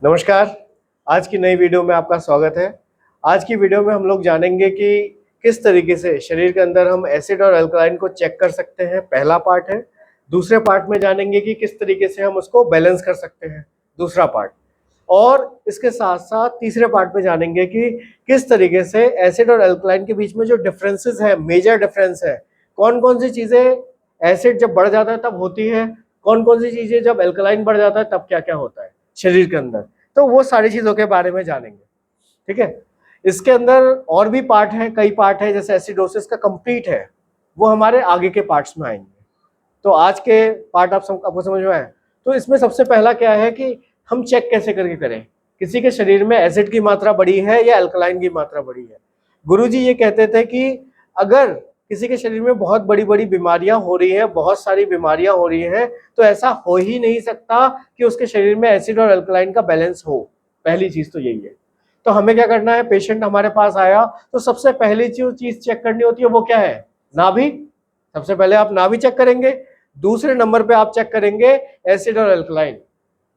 नमस्कार। आज की नई वीडियो में आपका स्वागत है। आज की वीडियो में हम लोग जानेंगे कि किस तरीके से शरीर के अंदर हम एसिड और अल्कलाइन को चेक कर सकते हैं, पहला पार्ट है। दूसरे पार्ट में जानेंगे कि किस तरीके से हम उसको बैलेंस कर सकते हैं, दूसरा पार्ट। और इसके साथ साथ तीसरे पार्ट में जानेंगे कि किस तरीके से एसिड और अल्कलाइन के बीच में जो डिफरेंसेस है, मेजर डिफरेंस है, कौन कौन सी चीजें एसिड जब बढ़ जाता है तब होती है, कौन कौन सी चीजें जब अल्कलाइन बढ़ जाता है तब क्या क्या होता है शरीर के अंदर। तो वो सारी चीजों के बारे में जानेंगे, ठीक है। इसके अंदर और भी पार्ट है, कई पार्ट है, जैसे एसिडोसिस का कंप्लीट है, वो हमारे आगे के पार्ट्स में आएंगे। तो आज के पार्ट आपको समझ में आए। तो इसमें सबसे पहला क्या है कि हम चेक कैसे करके करें किसी के शरीर में एसिड की मात्रा बढ़ी है या अल्कलाइन की मात्रा बढ़ी है। गुरुजी ये कहते थे कि अगर किसी के शरीर में बहुत बड़ी बड़ी बीमारियां हो रही हैं, बहुत सारी बीमारियां हो रही हैं, तो ऐसा हो ही नहीं सकता कि उसके शरीर में एसिड और अल्कलाइन का बैलेंस हो। पहली चीज तो यही है। तो हमें क्या करना है, पेशेंट हमारे पास आया तो सबसे पहली जो चीज चेक करनी होती है वो क्या है, नाभि। सबसे पहले आप नाभि चेक करेंगे। दूसरे नंबर पे आप चेक करेंगे एसिड और अल्कलाइन,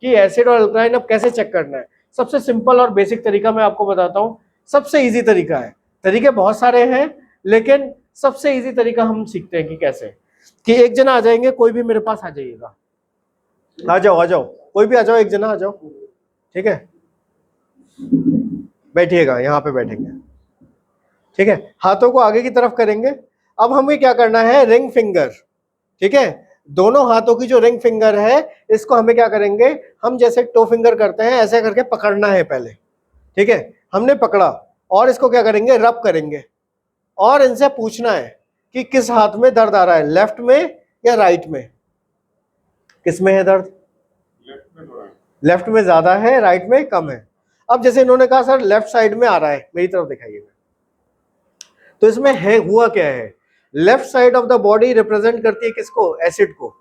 कि एसिड और अल्कलाइन अब कैसे चेक करना है। सबसे सिंपल और बेसिक तरीका मैं आपको बताता हूं, सबसे इजी तरीका है। तरीके बहुत सारे हैं लेकिन सबसे इजी तरीका हम सीखते हैं कि कैसे। कि एक जना आ जाएंगे, कोई भी मेरे पास आ जाइएगा, आ जाओ, कोई भी आ जाओ, एक जना आ जाओ, ठीक है। बैठिएगा, यहाँ पे बैठेंगे, ठीक है। हाथों को आगे की तरफ करेंगे। अब हमें क्या करना है, रिंग फिंगर, ठीक है। दोनों हाथों की जो रिंग फिंगर है, इसको हमें क्या करेंगे, हम जैसे टो फिंगर करते हैं ऐसे करके पकड़ना है पहले, ठीक है। हमने पकड़ा और इसको क्या करेंगे, रब करेंगे। और इनसे पूछना है कि किस हाथ में दर्द आ रहा है, लेफ्ट में या राइट में, किस में है दर्द। लेफ्ट में ज्यादा है, राइट में कम है। अब जैसे इन्होंने कहा सर लेफ्ट साइड में आ रहा है, मेरी तरफ दिखाइएगा। तो इसमें है हुआ क्या है, left side of the body represent करती है किसको, एसिड को।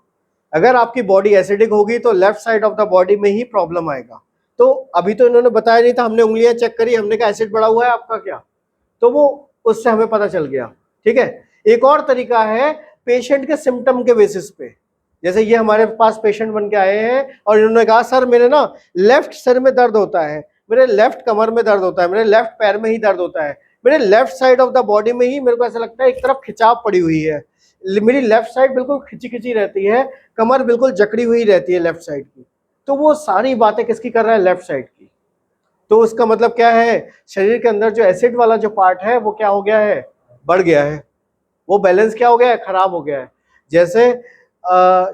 अगर आपकी बॉडी एसिडिक होगी तो left side of the body में ही प्रॉब्लम आएगा। तो अभी तो इन्होंने बताया नहीं था, हमने उंगलियां चेक करी, हमने कहा एसिड बढ़ा हुआ है आपका क्या, तो वो उससे हमें पता चल गया, ठीक है। एक और तरीका है पेशेंट के सिम्टम के बेसिस पे। जैसे ये हमारे पास पेशेंट बन के आए हैं और इन्होंने कहा सर मेरे ना लेफ्ट सिर में दर्द होता है, मेरे लेफ्ट कमर में दर्द होता है, मेरे लेफ्ट पैर में ही दर्द होता है, मेरे left side of the body में ही मेरे को ऐसा लगता है एक तरफ खिंचाव पड़ी हुई है, मेरी लेफ्ट साइड बिल्कुल खिंची खिंची रहती है, कमर बिल्कुल जकड़ी हुई रहती है लेफ्ट साइड की। तो वो सारी बातें किसकी कर रहा है, लेफ्ट साइड की। तो उसका मतलब क्या है, शरीर के अंदर जो एसिड वाला जो पार्ट है वो क्या हो गया है, बढ़ गया है, वो बैलेंस क्या हो गया है, खराब हो गया है। जैसे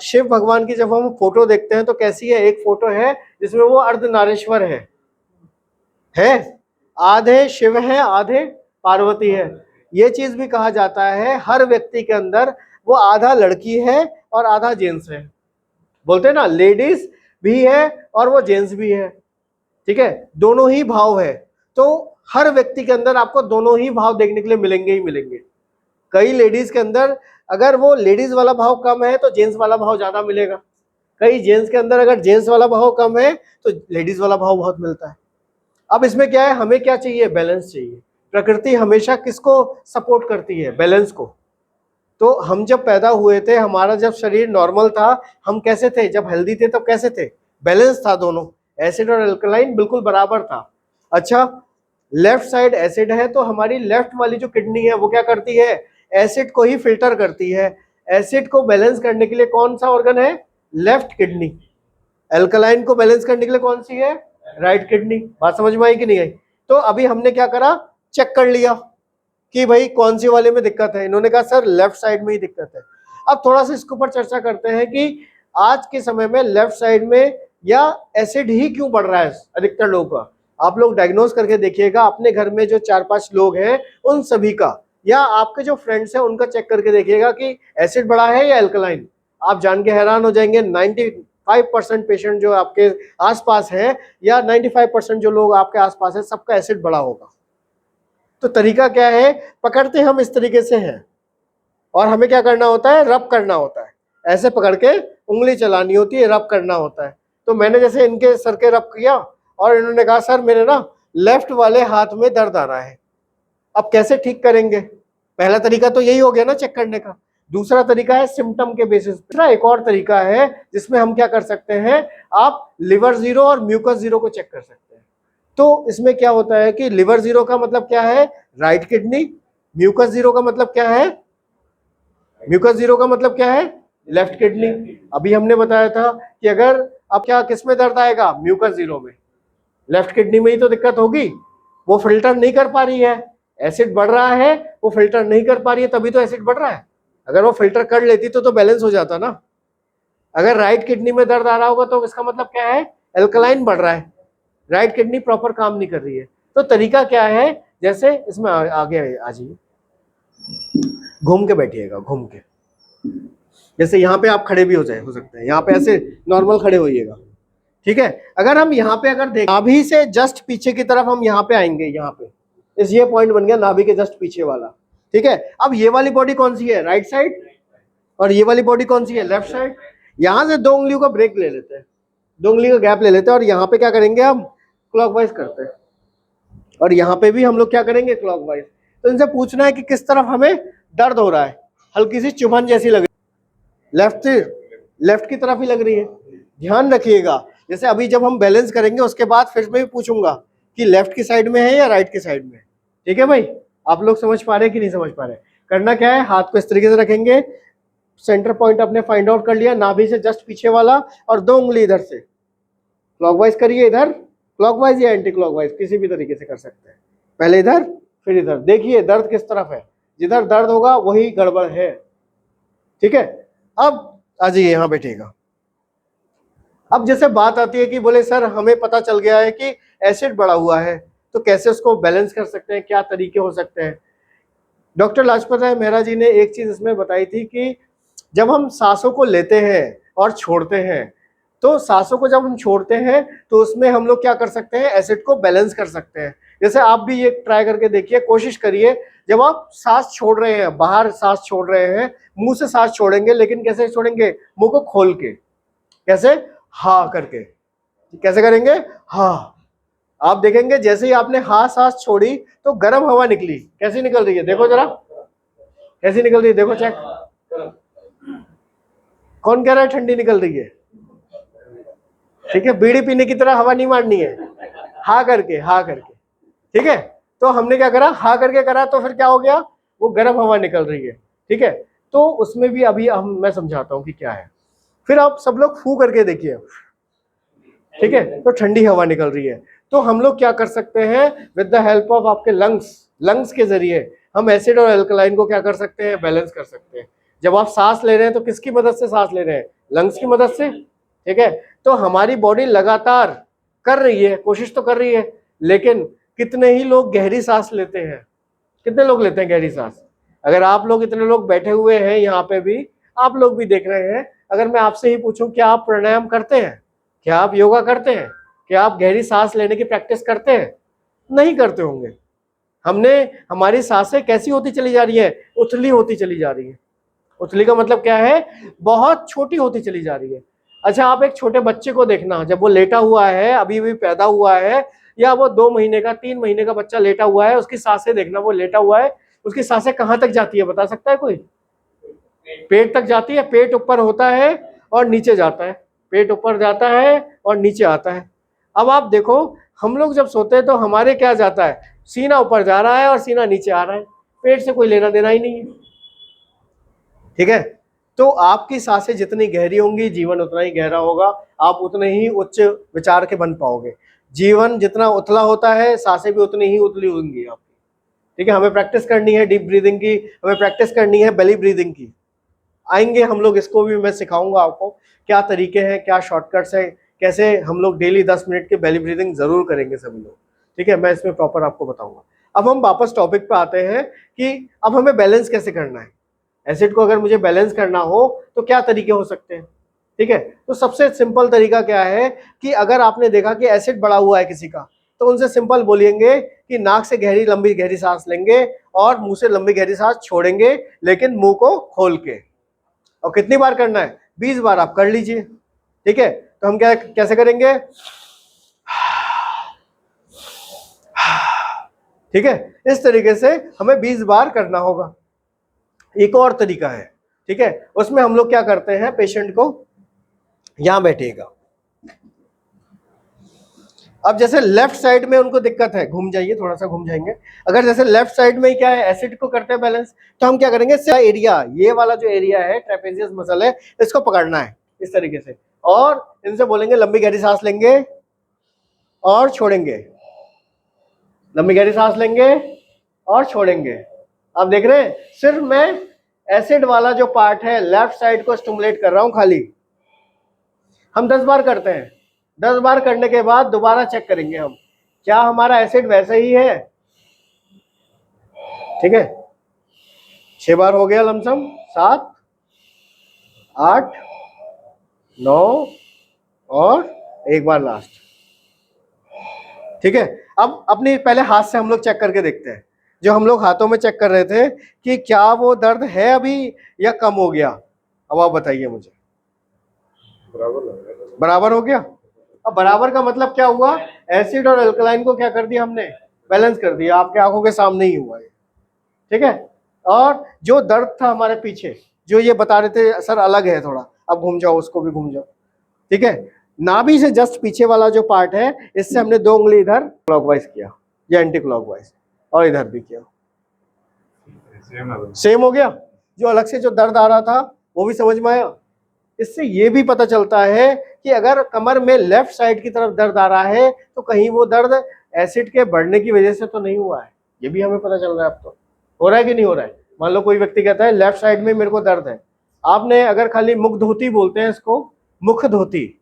शिव भगवान की जब हम फोटो देखते हैं तो कैसी है, एक फोटो है जिसमें वो अर्धनारीश्वर है, आधे शिव है आधे पार्वती है। ये चीज भी कहा जाता है हर व्यक्ति के अंदर वो आधा लड़की है और आधा जेंट्स है। बोलते हैं ना, लेडीज भी है और वो जेंट्स भी है, ठीक है, दोनों ही भाव है। तो हर व्यक्ति के अंदर आपको दोनों ही भाव देखने के लिए मिलेंगे ही मिलेंगे। कई लेडीज के अंदर अगर वो लेडीज वाला भाव कम है तो जेंट्स वाला भाव ज्यादा मिलेगा। कई जेंट्स के अंदर अगर जेंट्स वाला भाव कम है तो लेडीज वाला भाव बहुत मिलता है। अब इसमें क्या है, हमें क्या चाहिए, बैलेंस चाहिए। प्रकृति हमेशा किसको सपोर्ट करती है, बैलेंस को। तो हम जब पैदा हुए थे, हमारा जब शरीर नॉर्मल था, हम कैसे थे, जब हेल्दी थे तब कैसे थे, बैलेंस था, दोनों एसिड और अल्कलाइन बिल्कुल बराबर था। अच्छा, लेफ्ट साइड एसिड है तो हमारी लेफ्ट वाली जो किडनी है वो क्या करती है, एसिड को ही फिल्टर करती है। एसिड को बैलेंस करने के लिए कौन सा ऑर्गन है, लेफ्ट किडनी। अल्कलाइन को बैलेंस करने के लिए कौन सी है, राइट किडनी। बात समझ में आई कि नहीं आई। तो अभी हमने क्या करा, चेक कर लिया कि भाई कौन सी वाले में दिक्कत है। इन्होंने कहा सर लेफ्ट साइड में ही दिक्कत है। अब थोड़ा सा इसके ऊपर चर्चा करते हैं कि आज के समय में लेफ्ट साइड में या एसिड ही क्यों बढ़ रहा है अधिकतर लोगों का। आप लोग डायग्नोज करके देखिएगा, अपने घर में जो 4-5 लोग हैं उन सभी का, या आपके जो फ्रेंड्स हैं उनका चेक करके देखिएगा कि एसिड बढ़ा है या अल्कलाइन। आप जान के हैरान हो जाएंगे, 95% पेशेंट जो आपके आसपास है या 95% जो लोग आपके आसपास है, सबका एसिड बढ़ा होगा। तो तरीका क्या है, पकड़ते हम इस तरीके से हैं और हमें क्या करना होता है, रब करना होता है। ऐसे पकड़ के उंगली चलानी होती है, रब करना होता है। तो मैंने जैसे इनके सर के रब किया और इन्होंने कहा सर मेरे ना लेफ्ट वाले हाथ में दर्द आ रहा है। अब कैसे ठीक करेंगे, पहला तरीका तो यही हो गया ना चेक करने का। दूसरा तरीका है सिम्टम के बेसिस पे। एक और तरीका है जिसमें हम क्या कर सकते हैं, आप लिवर जीरो और म्यूकस जीरो को चेक कर सकते हैं। तो इसमें क्या होता है कि लिवर जीरो का मतलब क्या है, राइट किडनी। म्यूकस जीरो का मतलब क्या है, म्यूकस जीरो का मतलब क्या है, लेफ्ट किडनी। अभी हमने बताया था कि अगर अब क्या किस में दर्द आएगा, म्यूकस जीरो में, लेफ्ट किडनी में ही तो दिक्कत होगी, वो फिल्टर नहीं कर पा रही है, एसिड बढ़ रहा है, वो फिल्टर नहीं कर पा रही है, तभी तो एसिड बढ़ रहा है। अगर वो फिल्टर कर लेती तो बैलेंस हो जाता ना। अगर राइट किडनी में दर्द आ रहा होगा तो इसका मतलब क्या है, एल्कलाइन बढ़ रहा है, राइट किडनी प्रॉपर काम नहीं कर रही है। तो तरीका क्या है, जैसे इसमें आगे आ जाइए, घूम के बैठिएगा, घूम के, जैसे यहाँ पे आप खड़े भी हो सकते हैं, यहाँ पे ऐसे नॉर्मल खड़े होइएगा, ठीक है। अगर हम यहाँ पे अगर देखें, नाभि से जस्ट पीछे की तरफ हम यहाँ पे आएंगे, यहाँ पे इस ये पॉइंट बन गया नाभि के जस्ट पीछे वाला, ठीक है। अब ये वाली बॉडी कौन सी है, राइट साइड, और ये वाली बॉडी कौन सी है, लेफ्ट साइड। यहां से 2 उंगलियों का ब्रेक ले लेते हैं, 2 उंगली का गैप ले लेते हैं, और यहाँ पे क्या करेंगे, हम क्लॉकवाइज करते हैं, और यहाँ पे भी हम लोग क्या करेंगे, क्लॉकवाइज। तो इनसे पूछना है कि किस तरफ हमें दर्द हो रहा है, हल्की सी चुभन जैसी लग रही, लेफ्ट की तरफ ही लग रही है। ध्यान रखिएगा, जैसे अभी जब हम बैलेंस करेंगे उसके बाद फिर मैं भी पूछूंगा कि लेफ्ट की साइड में है या राइट की साइड में, ठीक है भाई। आप लोग समझ पा रहे हैं कि नहीं समझ पा रहे? करना क्या है, हाथ को इस तरीके से रखेंगे, सेंटर पॉइंट अपने फाइंड आउट कर लिया, नाभि से जस्ट पीछे वाला, और 2 उंगली इधर से क्लॉकवाइज करिए, इधर क्लॉकवाइज या एंटी क्लॉकवाइज किसी भी तरीके से कर सकते हैं। पहले इधर फिर इधर, देखिए दर्द किस तरफ है, जिधर दर्द होगा वही गड़बड़ है, ठीक है। अब आ जाइए, यहाँ बैठिएगा। अब जैसे बात आती है कि बोले सर हमें पता चल गया है कि एसिड बढ़ा हुआ है, तो कैसे उसको बैलेंस कर सकते हैं, क्या तरीके हो सकते हैं। डॉक्टर लाजपत राय मेहरा जी ने एक चीज इसमें बताई थी कि जब हम सांसों को लेते हैं और छोड़ते हैं, तो सांसों को जब हम छोड़ते हैं तो उसमें हम लोग क्या कर सकते हैं, एसिड को बैलेंस कर सकते हैं। जैसे आप भी ये ट्राई करके देखिए, कोशिश करिए, जब आप सांस छोड़ रहे हैं, बाहर सांस छोड़ रहे हैं, मुंह से सांस छोड़ेंगे, लेकिन कैसे छोड़ेंगे, मुंह को खोल के, कैसे, हा करके, कैसे करेंगे, हा। आप देखेंगे जैसे ही आपने हा सांस छोड़ी तो गर्म हवा निकली, कैसी निकल रही है, देखो जरा कैसी निकल रही है, देखो चेक। कौन कह रहा है ठंडी निकल रही है, ठीक है, बीड़ी पीने की तरह हवा नहीं मारनी है, हा करके, हा करके, ठीक है। तो हमने क्या करा, हा करके करा, तो फिर क्या हो गया, वो गर्म हवा निकल रही है, ठीक है। तो उसमें भी अभी मैं समझाता हूं कि क्या है। फिर आप सब लोग फू करके देखिए, ठीक है, तो ठंडी हवा निकल रही है। तो हम लोग क्या कर सकते हैं, विद द हेल्प ऑफ आपके लंग्स के जरिए हम एसिड और अल्कलाइन को क्या कर सकते हैं, बैलेंस कर सकते हैं। जब आप सांस ले रहे हैं तो किसकी मदद से सांस ले रहे हैं, लंग्स की मदद से, ठीक है। तो हमारी बॉडी लगातार कर रही है, कोशिश तो कर रही है, लेकिन कितने ही लोग गहरी सांस लेते हैं, कितने लोग लेते हैं गहरी सांस। अगर आप लोग इतने लोग बैठे हुए हैं यहाँ पे भी, आप लोग भी देख रहे हैं, अगर मैं आपसे ही पूछूं क्या आप प्राणायाम करते हैं, क्या आप योगा करते हैं, क्या आप गहरी सांस लेने की प्रैक्टिस करते हैं, नहीं करते होंगे। हमारी सांसें कैसी होती चली जा रही है, उथली होती चली जा रही है। उथली का मतलब क्या है, बहुत छोटी होती चली जा रही है। अच्छा, आप एक छोटे बच्चे को देखना, जब वो लेटा हुआ है, अभी भी पैदा हुआ है, या वो 2 महीने का 3 महीने का बच्चा लेटा हुआ है, उसकी सांसें देखना, वो लेटा हुआ है, उसकी सांसें कहां तक जाती है, बता सकता है कोई, पेट तक जाती है, पेट ऊपर होता है और नीचे जाता है, पेट ऊपर जाता है और नीचे आता है। अब आप देखो, हम लोग जब सोते हैं तो हमारे क्या जाता है, सीना ऊपर जा रहा है और सीना नीचे आ रहा है, पेट से कोई लेना देना ही नहीं है, ठीक है। तो आपकी सांसें जितनी गहरी होंगी, जीवन उतना ही गहरा होगा, आप उतने ही उच्च विचार के बन पाओगे। जीवन जितना उथला होता है, सांसें भी उतनी ही उतली होंगी आपकी, ठीक है। हमें प्रैक्टिस करनी है डीप ब्रीदिंग की, हमें प्रैक्टिस करनी है बेली ब्रीदिंग की। आएंगे हम लोग, इसको भी मैं सिखाऊंगा आपको, क्या तरीके हैं, क्या शॉर्टकट्स हैं, कैसे हम लोग डेली 10 मिनट की बेली ब्रीदिंग जरूर करेंगे सभी लोग, ठीक है। मैं इसमें प्रॉपर आपको बताऊंगा। अब हम वापस टॉपिक पे आते हैं कि अब हमें बैलेंस कैसे करना है। एसिड को अगर मुझे बैलेंस करना हो तो क्या तरीके हो सकते हैं, ठीक है। तो सबसे सिंपल तरीका क्या है कि अगर आपने देखा कि एसिड बढ़ा हुआ है किसी का, तो उनसे सिंपल बोलेंगे कि नाक से लंबी गहरी सांस लेंगे और मुंह से लंबी गहरी सांस छोड़ेंगे, लेकिन मुंह को खोल के। और कितनी बार करना है, 20 बार आप कर लीजिए, ठीक है। तो हम कैसे करेंगे, ठीक है, इस तरीके से हमें 20 बार करना होगा। एक और तरीका है, ठीक है, उसमें हम लोग क्या करते हैं, पेशेंट को, यहां बैठिएगा, अब जैसे लेफ्ट साइड में उनको दिक्कत है, घूम जाइए, थोड़ा सा घूम जाएंगे, अगर जैसे लेफ्ट साइड में क्या है, एसिड को करते हैं बैलेंस, तो हम क्या करेंगे, एरिया, ये वाला जो एरिया है ट्रेपेजियस मसल है, इसको पकड़ना है इस तरीके से, और इनसे बोलेंगे लंबी गहरी सांस लेंगे और छोड़ेंगे, लंबी गहरी सांस लेंगे और छोड़ेंगे। आप देख रहे हैं, सिर्फ मैं एसिड वाला जो पार्ट है लेफ्ट साइड को स्टिमुलेट कर रहा हूं खाली। हम 10 बार करते हैं, 10 बार करने के बाद दोबारा चेक करेंगे हम, क्या हमारा एसिड वैसे ही है। ठीक है, 6 बार हो गया लमसम, 7, 8, 9 और एक बार लास्ट। ठीक है, अब अपने पहले हाथ से हम लोग चेक करके देखते हैं, जो हम लोग हाथों में चेक कर रहे थे कि क्या वो दर्द है अभी या कम हो गया। अब आप बताइए मुझे, बराबर हो गया। अब बराबर का मतलब क्या हुआ, एसिड और अल्कलाइन को क्या कर दिया हमने, बैलेंस कर दिया, आपके आंखों के सामने ही हुआ है। ठीक है, और जो दर्द था हमारे पीछे, जो ये बता रहे थे सर अलग है थोड़ा, अब घूम जाओ, उसको भी घूम जाओ। ठीक है, नाभि से जस्ट पीछे वाला जो पार्ट है, इससे हमने 2 उंगली इधर क्लॉकवाइज किया या एंटी क्लॉकवाइज, और इधर भी किया, सेम हो गया। जो अलग से जो दर्द आ रहा था वो भी समझ में आया। इससे ये भी पता चलता है कि अगर कमर में लेफ्ट साइड की तरफ दर्द आ रहा है तो कहीं वो दर्द एसिड के बढ़ने की वजह से तो नहीं हुआ है, ये भी हमें पता चल रहा है। अब तो हो रहा है कि नहीं हो रहा है। मान लो कोई व्यक्ति कहता है लेफ्ट साइड में मेरे को दर्द है, आपने अगर खाली मुख धोती बोलते हैं इसको, मुख धोती,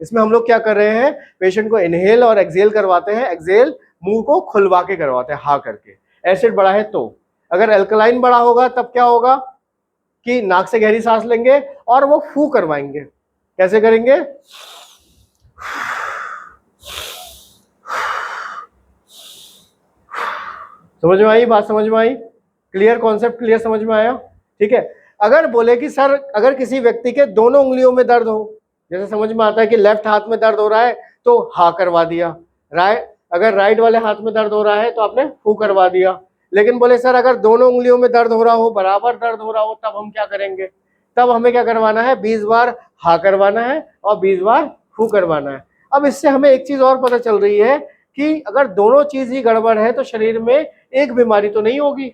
इसमें हम लोग क्या कर रहे हैं, पेशेंट को इनहेल और एक्सेल करवाते हैं, एक्सेल मुंह को खुलवा के करवाते हैं, हा करके। एसिड बढ़ा है तो, अगर अल्कलाइन बढ़ा होगा तब क्या होगा कि नाक से गहरी सांस लेंगे और वो फू करवाएंगे। कैसे करेंगे, समझ में आई बात, समझ में आई, क्लियर कॉन्सेप्ट, क्लियर समझ में आया। ठीक है, अगर बोले कि सर अगर किसी व्यक्ति के दोनों उंगलियों में दर्द हो, जैसे समझ में आता है कि लेफ्ट हाथ में दर्द हो रहा है तो हा करवा दिया, राइट, अगर राइट वाले हाथ में दर्द हो रहा है तो आपने फू करवा दिया। लेकिन बोले सर अगर दोनों उंगलियों में दर्द हो रहा हो, बराबर दर्द हो रहा हो, तब हम क्या करेंगे, तब हमें क्या करवाना है, 20 बार हा करवाना है और 20 बार फू करवाना है। अब इससे हमें एक चीज और पता चल रही है कि अगर दोनों चीज ही गड़बड़ है तो शरीर में एक बीमारी तो नहीं होगी,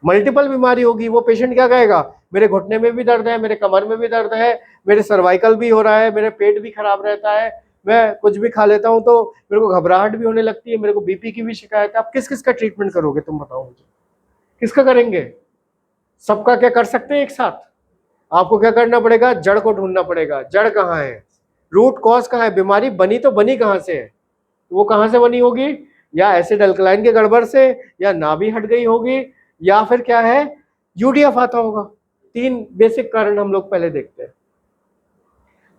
मल्टीपल बीमारी होगी। वो पेशेंट क्या कहेगा, मेरे घुटने में भी दर्द है, मेरे कमर में भी दर्द है, मेरे सर्वाइकल भी हो रहा है, मेरे पेट भी खराब रहता है, मैं कुछ भी खा लेता हूं तो मेरे को घबराहट भी होने लगती है, मेरे को बीपी की भी शिकायत है। आप किस किस का ट्रीटमेंट करोगे, तुम बताओ मुझे, किसका करेंगे, सबका क्या कर सकते हैं एक साथ। आपको क्या करना पड़ेगा, जड़ को ढूंढना पड़ेगा, जड़ कहाँ है, रूट कॉज कहाँ है, बीमारी बनी तो बनी कहाँ से है, वो कहाँ से बनी होगी, या एसिड अल्कलाइन के गड़बड़ से, या नाभि हट गई होगी, या फिर क्या है, यूडीएफ आता होगा। 3 बेसिक कारण हम लोग पहले देखते हैं,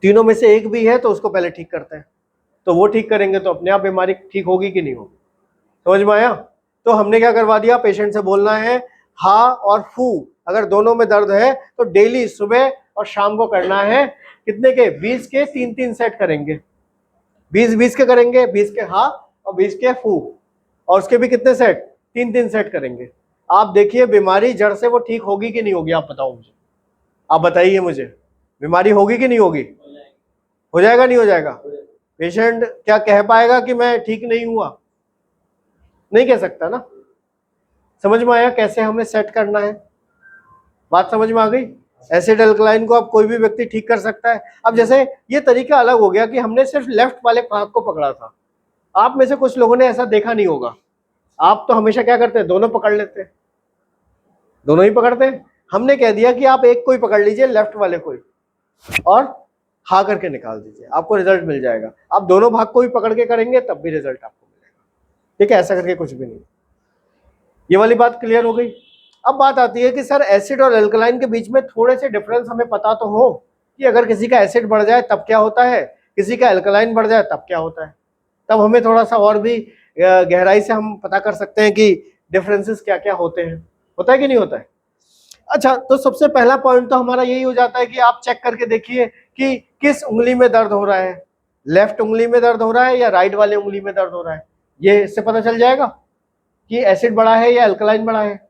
तीनों में से एक भी है तो उसको पहले ठीक करते हैं, तो वो ठीक करेंगे तो अपने आप बीमारी ठीक होगी कि नहीं होगी। समझ में आया। तो हमने क्या करवा दिया, पेशेंट से बोलना है हा और फू, अगर दोनों में दर्द है तो डेली सुबह और शाम को करना है। कितने के, 20 के 3-3 सेट करेंगे, 20-20 के करेंगे, 20 के हा और 20 के फू, और उसके भी कितने सेट, 3-3 सेट करेंगे। आप देखिए बीमारी जड़ से वो ठीक होगी कि नहीं होगी, आप बताओ मुझे, आप बताइए मुझे, बीमारी होगी कि नहीं होगी, हो जाएगा नहीं हो जाएगा। पेशेंट क्या कह पाएगा कि मैं ठीक नहीं हुआ, नहीं कह सकता ना। समझ में आया कैसे हमें सेट करना है, बात समझ में आ गई। एसिड अल्कलाइन को अब कोई भी व्यक्ति ठीक कर सकता है। अब जैसे ये तरीका अलग हो गया कि हमने सिर्फ लेफ्ट वाले हाथ को पकड़ा था, आप में से कुछ लोगों ने ऐसा देखा नहीं होगा, आप तो हमेशा क्या करते हैं, दोनों पकड़ लेते हैं, दोनों ही पकड़ते हैं। हमने कह दिया कि आप एक को ही पकड़ लीजिए, लेफ्ट वाले को ही, और हा करके निकाल दीजिए, आपको रिजल्ट मिल जाएगा। आप दोनों भाग को भी पकड़ के करेंगे तब भी रिजल्ट आपको मिलेगा। ठीक है, ऐसा करके कुछ भी नहीं। ये वाली बात क्लियर हो गई। अब बात आती है कि सर एसिड और अल्कलाइन के बीच में थोड़े से डिफरेंस हमें पता तो हो कि अगर किसी का एसिड बढ़ जाए तब क्या होता है, किसी का अल्कलाइन बढ़ जाए तब क्या होता है। तब हमें थोड़ा सा और भी गहराई से हम पता कर सकते हैं कि डिफरेंसेस क्या क्या होते हैं, होता है कि नहीं होता है। अच्छा, तो सबसे पहला पॉइंट तो हमारा यही हो जाता है कि आप चेक करके देखिए कि किस उंगली में दर्द हो रहा है, लेफ्ट उंगली में दर्द हो रहा है या राइट वाले उंगली में दर्द हो रहा है, ये इससे पता चल जाएगा कि एसिड बढ़ा है या अल्कलाइन बढ़ा है।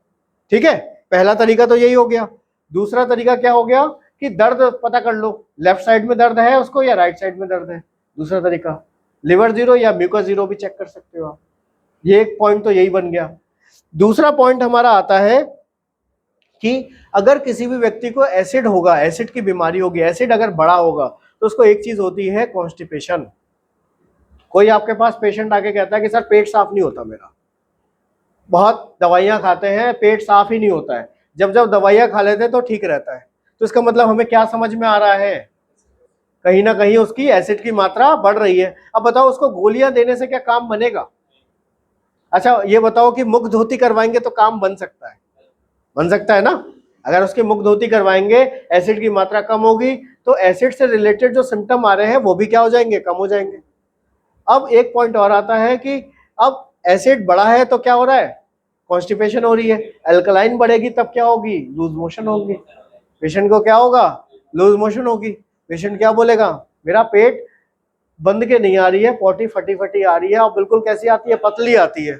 ठीक है, पहला तरीका तो यही हो गया। दूसरा तरीका क्या हो गया कि दर्द पता कर लो, लेफ्ट साइड में दर्द है उसको या राइट साइड में दर्द है। दूसरा तरीका लिवर जीरो या म्यूकस जीरो भी चेक कर सकते हो आप। ये एक पॉइंट तो यही बन गया। दूसरा पॉइंट हमारा आता है कि अगर किसी भी व्यक्ति को एसिड होगा, एसिड की बीमारी होगी, एसिड अगर बड़ा होगा तो उसको एक चीज होती है कॉन्स्टिपेशन। कोई आपके पास पेशेंट आके कहता है कि सर पेट साफ नहीं होता मेरा, बहुत दवाइयां खाते हैं पेट साफ ही नहीं होता है, जब जब दवाइयां खा लेते हैं तो ठीक रहता है। तो इसका मतलब हमें क्या समझ में आ रहा है, कहीं ना कहीं उसकी एसिड की मात्रा बढ़ रही है। अब बताओ उसको गोलियां देने से क्या काम बनेगा? अच्छा ये बताओ कि मुख धोती करवाएंगे तो काम बन सकता है? बन सकता है ना। अगर उसकी मुख धोती करवाएंगे, एसिड की मात्रा कम होगी तो एसिड से रिलेटेड जो सिम्टम आ रहे हैं वो भी क्या हो जाएंगे, कम हो जाएंगे। अब एक पॉइंट और आता है कि अब एसिड बढ़ा है तो क्या हो रहा है, कॉन्स्टिपेशन हो रही है। अल्कलाइन बढ़ेगी तब क्या होगी, लूज मोशन होगी। पेशेंट को क्या होगा, लूज मोशन होगी। पेशेंट क्या बोलेगा, मेरा पेट बंद के नहीं आ रही है, पॉटी फटी फटी आ रही है, और बिल्कुल कैसी आती है, पतली आती है।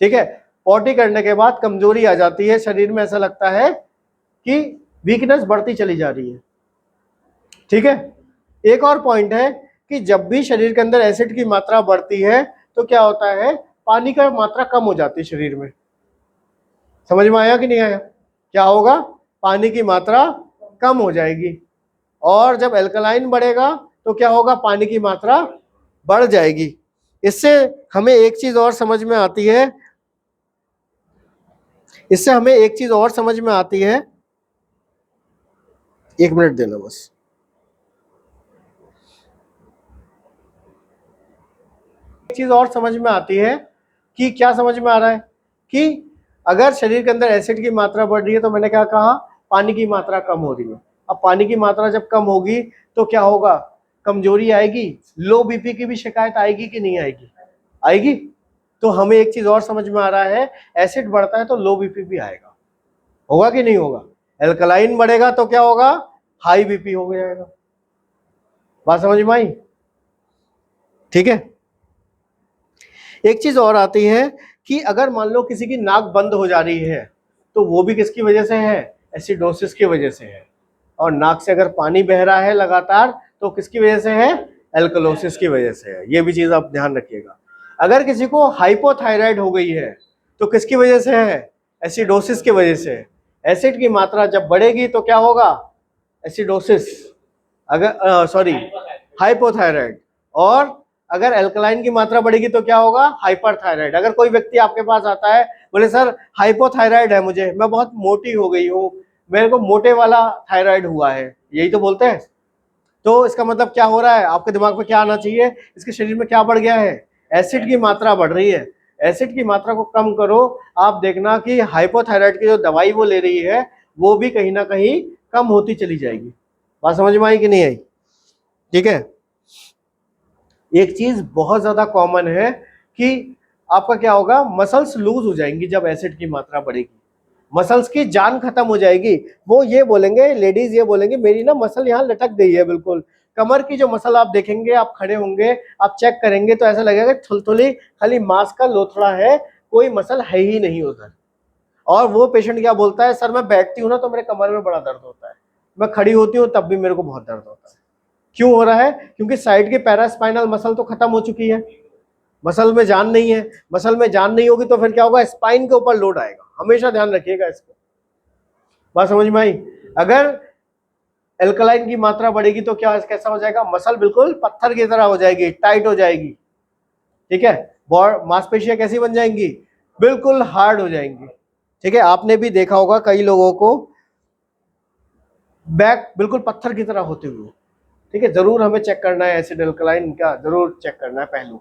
ठीक है, पॉटी करने के बाद कमजोरी आ जाती है शरीर में, ऐसा लगता है कि वीकनेस बढ़ती चली जा रही है। ठीक है, एक और पॉइंट है कि जब भी शरीर के अंदर एसिड की मात्रा बढ़ती है तो क्या होता है, पानी का मात्रा कम हो जाती है शरीर में। समझ में आया कि नहीं आया? क्या होगा, पानी की मात्रा कम हो जाएगी, और जब एल्कलाइन बढ़ेगा तो क्या होगा, पानी की मात्रा बढ़ जाएगी। इससे हमें एक चीज और समझ में आती है, इससे हमें एक चीज और समझ में आती है, एक मिनट देना बस। एक चीज और समझ में आती है कि क्या समझ में आ रहा है कि अगर शरीर के अंदर एसिड की मात्रा बढ़ रही है तो मैंने क्या कहा, पानी की मात्रा कम हो रही है। अब पानी की मात्रा जब कम होगी तो क्या होगा, कमजोरी आएगी, लो बीपी की भी शिकायत आएगी कि नहीं आएगी, आएगी। तो हमें एक चीज और समझ में आ रहा है, एसिड बढ़ता है तो लो बीपी भी आएगा, होगा कि नहीं होगा? एल्कलाइन बढ़ेगा तो क्या होगा, हाई बीपी हो जाएगा। बात समझ में आई? ठीक है, एक चीज और आती है कि अगर मान लो किसी की नाक बंद हो जा रही है तो वो भी किसकी वजह से है, एसिडोसिस की वजह से है। और नाक से अगर पानी बह रहा है लगातार तो किसकी वजह से है, एल्कलोसिस की वजह से है। ये भी चीज आप ध्यान रखिएगा। अगर किसी को हाइपोथायराइड हो गई है तो किसकी वजह से है, एसिडोसिस की वजह से। एसिड की मात्रा जब बढ़ेगी तो क्या होगा, एसिडोसिस, अगर सॉरी हाइपोथायराइड। और अगर एल्कलाइन की मात्रा बढ़ेगी तो क्या होगा, हाइपरथायराइड। अगर कोई व्यक्ति आपके पास आता है बोले सर हाइपोथायराइड है मुझे, मैं बहुत मोटी हो गई हूँ, मेरे को मोटे वाला थायराइड हुआ है, यही तो बोलते हैं। तो इसका मतलब क्या हो रहा है, आपके दिमाग में क्या आना चाहिए, इसके शरीर में क्या बढ़ गया है, एसिड की मात्रा बढ़ रही है। एसिड की मात्रा को कम करो, आप देखना कि हाइपोथायराइड की जो दवाई वो ले रही है वो भी कहीं ना कहीं कम होती चली जाएगी। बात समझ में आई कि नहीं आई? ठीक है, एक चीज बहुत ज्यादा कॉमन है कि आपका क्या होगा, मसल्स लूज हो जाएंगी जब एसिड की मात्रा बढ़ेगी, मसल्स की जान खत्म हो जाएगी। वो ये बोलेंगे, लेडीज ये बोलेंगे मेरी ना मसल यहाँ लटक गई है, बिल्कुल कमर की जो मसल आप देखेंगे, आप खड़े होंगे, आप चेक करेंगे तो ऐसा लगेगा थुलथुली खाली मांस का लोथड़ा है, कोई मसल है ही नहीं उधर। और वो पेशेंट क्या बोलता है, सर मैं बैठती हूँ ना तो मेरे कमर में बड़ा दर्द होता है, मैं खड़ी होती हूँ तब भी मेरे को बहुत दर्द होता है। क्यों हो रहा है, क्योंकि साइड के पैरास्पाइनल मसल तो खत्म हो चुकी है, मसल में जान नहीं है। मसल में जान नहीं होगी तो फिर क्या होगा, स्पाइन के ऊपर लोड आएगा, हमेशा ध्यान रखिएगा इसको। बात समझ में आई? अगर एल्कलाइन की मात्रा बढ़ेगी तो क्या कैसा हो जाएगा, मसल बिल्कुल पत्थर की तरह हो जाएगी, टाइट हो जाएगी। ठीक है, मांसपेशियां कैसी बन जाएंगी, बिल्कुल हार्ड हो जाएंगी। ठीक है, आपने भी देखा होगा कई लोगों को बैक बिल्कुल पत्थर की तरह होते हुए। ठीक है, जरूर हमें चेक करना है एसिड एल्कलाइन का, जरूर चेक करना है पहलू,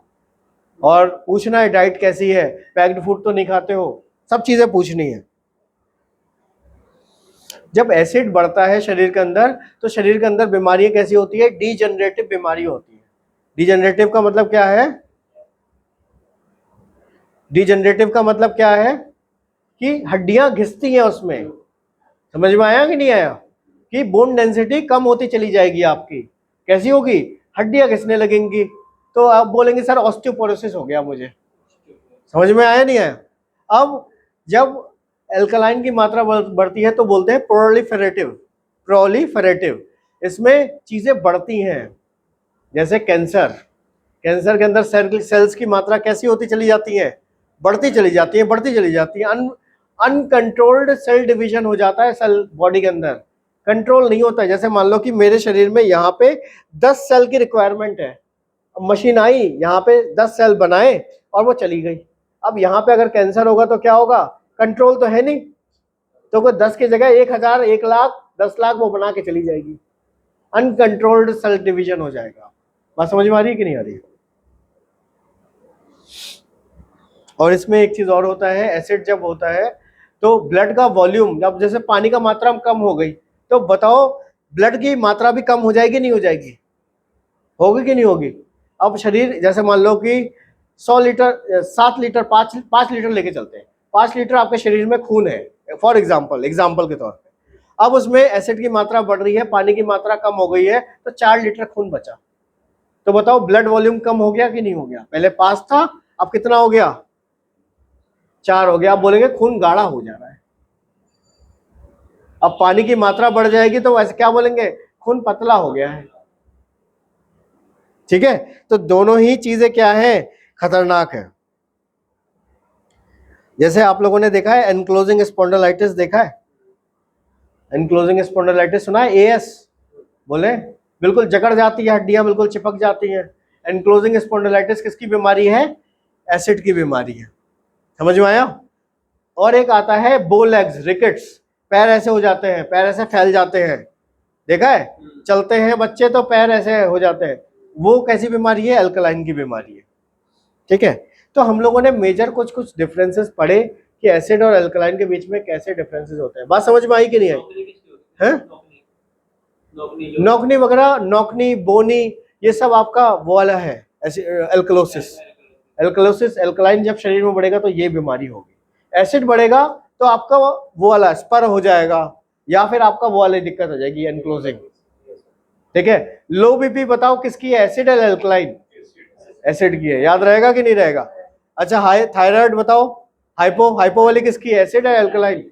और पूछना है डाइट कैसी है, पैक्ड फूड तो नहीं खाते हो, सब चीजें पूछनी है। जब एसिड बढ़ता है शरीर के अंदर तो शरीर के अंदर बीमारियां कैसी होती है, डीजनरेटिव बीमारी होती है। डीजनरेटिव का मतलब क्या है, डीजनरेटिव का मतलब क्या है कि हड्डियां घिसती हैं उसमें। समझ में आया कि नहीं आया, कि बोन डेंसिटी कम होती चली जाएगी आपकी, कैसी होगी, हड्डियां घिसने लगेंगी, तो आप बोलेंगे सर ऑस्टियोपोरोसिस हो गया मुझे। समझ में आया नहीं आया? अब जब एल्कलाइन की मात्रा बढ़ती है तो बोलते हैं प्रोलिफेरेटिव। प्रोलिफेरेटिव, इसमें चीजें बढ़ती हैं, जैसे कैंसर। कैंसर के अंदर सेल्स की मात्रा कैसी होती चली जाती है, बढ़ती चली जाती है, बढ़ती चली जाती है। अनकंट्रोल्ड सेल डिवीजन हो जाता है सेल बॉडी के अंदर, कंट्रोल नहीं होता है। जैसे मान लो कि मेरे शरीर में यहाँ पे 10 सेल की रिक्वायरमेंट है, मशीन आई यहाँ पे 10 सेल बनाए और वो चली गई। अब यहाँ पे अगर कैंसर होगा तो क्या होगा, कंट्रोल तो है नहीं, तो वो 10 की जगह 1000, 1 लाख, 10 लाख वो बना के चली जाएगी। अनकंट्रोल्ड सेल डिवीजन हो जाएगा। बात समझ में आ रही है कि नहीं आ रही है? और इसमें एक चीज और होता है, एसिड जब होता है तो ब्लड का वॉल्यूम, जब जैसे पानी का मात्रा कम हो गई तो बताओ ब्लड की मात्रा भी कम हो जाएगी नहीं हो जाएगी, होगी कि नहीं होगी? अब शरीर जैसे मान लो कि 100 लीटर 7 लीटर 5 लीटर लेके चलते हैं, 5 लीटर आपके शरीर में खून है फॉर एग्जाम्पल के तौर पे। अब उसमें एसिड की मात्रा बढ़ रही है, पानी की मात्रा कम हो गई है, तो 4 लीटर खून बचा। तो बताओ ब्लड वॉल्यूम कम हो गया कि नहीं हो गया? पहले 5 था, अब कितना हो गया? 4 हो गया। आप बोलेंगे खून गाढ़ा हो जा रहा है। अब पानी की मात्रा बढ़ जाएगी तो वैसे क्या बोलेंगे, खून पतला हो गया है। ठीक है, तो दोनों ही चीजें क्या है, खतरनाक है। जैसे आप लोगों ने देखा है एनक्लोजिंग स्पॉन्डिलाइटिस, देखा है एनक्लोजिंग स्पॉन्डिलाइटिस, सुना है? एएस बोले, बिल्कुल जकड़ जाती है, हड्डियां बिल्कुल चिपक जाती हैं। एनक्लोजिंग स्पॉन्डिलाइटिस किसकी बीमारी है? एसिड की बीमारी है। समझ में आया? और एक आता है बो लेग्स, रिकेट्स, पैर ऐसे हो जाते हैं, पैर ऐसे फैल जाते हैं, देखा है? चलते हैं बच्चे तो पैर ऐसे हो जाते हैं, वो कैसी बीमारी है? अल्कलाइन की बीमारी है। ठीक है, तो हम लोगों ने मेजर कुछ डिफरेंसेस पढ़े कि एसिड और अल्कलाइन के बीच में कैसे डिफरेंसेस होते हैं। बात समझ में आई कि नहीं आई? है नौकनी वगैरह, नौकनी, बोनी, ये सब आपका वो वाला है एल्कलोसिस। एल्कलोसिस, एल्कलाइन जब शरीर में बढ़ेगा तो ये बीमारी होगी। एसिड बढ़ेगा तो आपका वो वाला स्पर हो जाएगा, या फिर आपका वो वाली दिक्कत हो जाएगी एनक्लोजिंग। ठीक है, लो बीपी बताओ किसकी है, एसिड या एल्कलाइन? एसिड की है, याद रहेगा कि नहीं रहेगा? अच्छा, हाई थायराइड बताओ, हाइपो वाली किसकी है, एसिड या एल्कलाइन?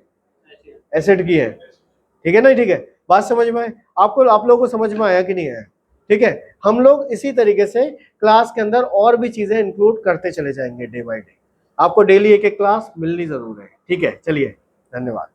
एसिड की है। ठीक है ना? ठीक है, बात समझ में आए आपको? आप लोगों को समझ में आया कि नहीं आया? ठीक है, हम लोग इसी तरीके से क्लास के अंदर और भी चीजें इंक्लूड करते चले जाएंगे डे बाय डे। आपको डेली एक क्लास मिलनी जरूर है। ठीक है, चलिए, धन्यवाद।